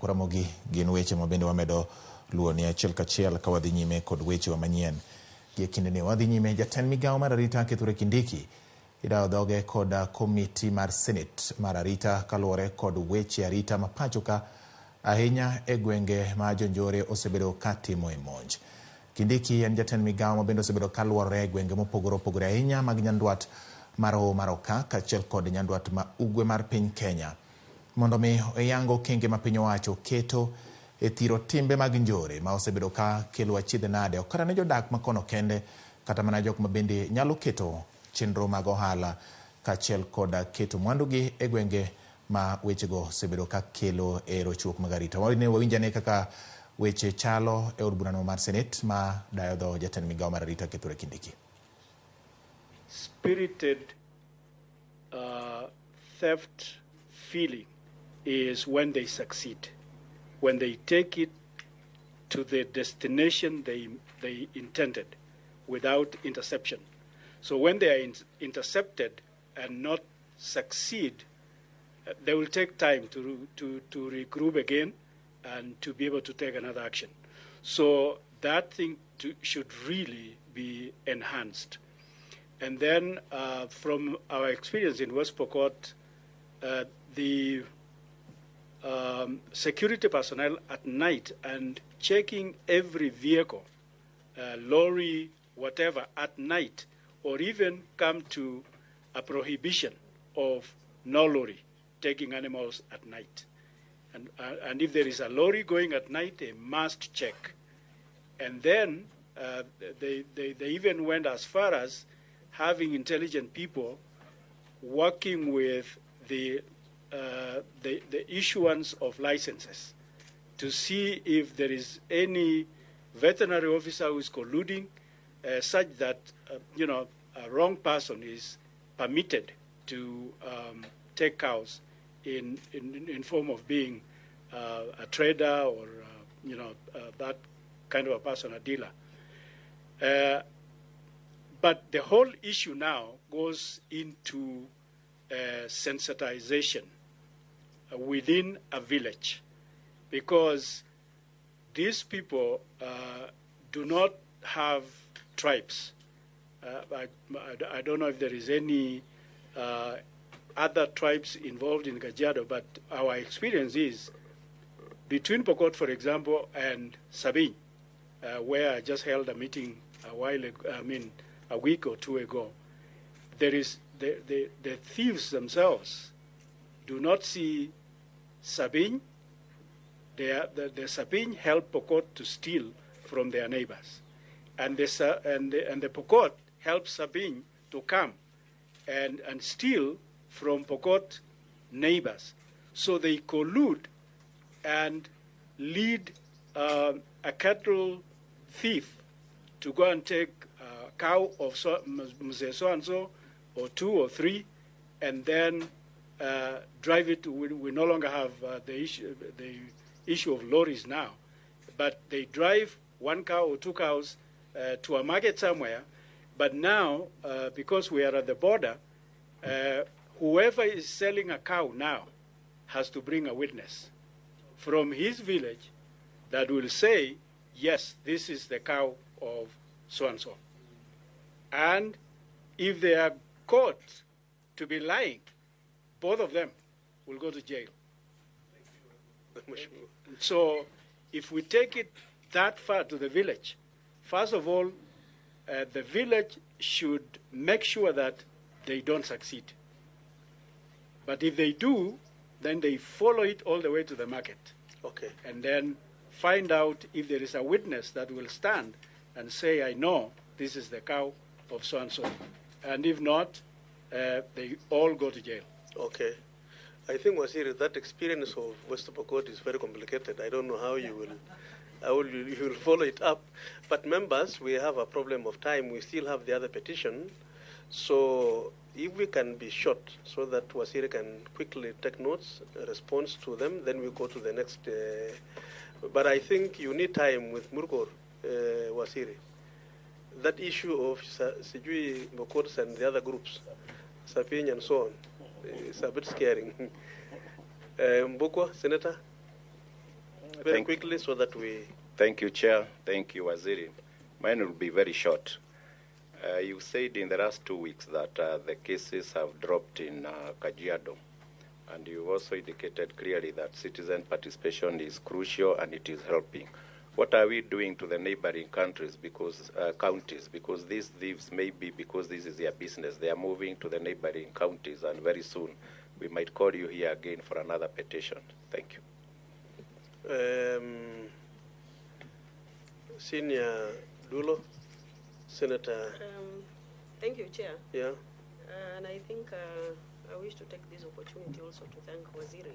chopo Ramogi gin weche mabende wamedo luo ni achiel kachiel ka wadhi nyime kod weche wa manyien. Gie kinde ni wadhi nyime jatend migao mar arita Kithure Kindiki idayo dhoge kod kamiti mar senet mar arita kaluore kod weche arita mapachoka ahinya e gwenge ma jonjore osebedo katimo e monj. Kindiki en jatend migao mabende osebedo kaluore e gwenge mopogore opogore ahinya mag nyandwat mar Oka kaachiel kod nyandwat ma ugwe mar piny Kenya mondo mi oyango kenge ma piny owacho keto e thiro timbe mag njore ma osebedo ka kelo achiedh nade okara ne jodak makono kende kata mana jok mabende nyalo keto chenro mag ohala kaachiel kod keto mwandugi e gwenge ma wechego osebedo ka kelo e rochruok mag arita. Wawinjane kaka weche chalo e od burano mar senet ma dayo dho jatend migao mar arita Kithure Kindiki. Spirited theft feeling is when they succeed, when they take it to the destination they intended without interception. So when they are intercepted and not succeed, they will take time to regroup again and to be able to take another action. So that thing should really be enhanced. And then from our experience in West Pokot, the security personnel at night and checking every vehicle, lorry, whatever, at night, or even come to a prohibition of no lorry taking animals at night. And if there is a lorry going at night, they must check. And then they even went as far as having intelligent people working with the issuance of licenses to see if there is any veterinary officer who is colluding such that a wrong person is permitted to take cows in form of being a trader or that kind of a person, a dealer. But the whole issue now goes into sensitization within a village, because these people do not have tribes. I don't know if there is any other tribes involved in Kajiado, but our experience is between Pokot, for example, and Sabine, where I just held a meeting a week or two ago. There is the thieves themselves do not see Sabine. The Sabine help Pokot to steal from their neighbors, and the Pokot helps Sabine to come and steal from Pokot neighbors. So they collude and lead a cattle thief to go and take a cow of so and so, or two or three, and then drive it. We no longer have the issue of lorries now, but they drive one cow or two cows to a market somewhere. But now, because we are at the border, whoever is selling a cow now has to bring a witness from his village that will say, yes, this is the cow of so-and-so. And if they are caught to be lying, both of them will go to jail. So if we take it that far to the village, first of all, the village should make sure that they don't succeed. But if they do, then they follow it all the way to the market. Okay. And then find out if there is a witness that will stand and say, I know this is the cow of so-and-so. And if not, they all go to jail. Okay. I think, Waziri, that experience of West Pokot is very complicated. I don't know how you will follow it up. But members, we have a problem of time. We still have the other petition. So if we can be short so that Waziri can quickly take notes, response to them, then we go to the next. But I think you need time with Murkor, Waziri. That issue of Sijui Bokots and the other groups, Sapin and so on, is a bit scaring. Mbukwa, Senator? Very quickly so that we... Thank you, Chair. Thank you, Waziri. Mine will be very short. You said in the last 2 weeks that the cases have dropped in Kajiado, and you also indicated clearly that citizen participation is crucial and it is helping. What are we doing to the neighboring countries, counties? Because these thieves, maybe because this is their business, they are moving to the neighboring counties, and very soon we might call you here again for another petition. Thank you. Senior Dulo, Senator. Thank you, Chair. Yeah. And I think I wish to take this opportunity also to thank Waziri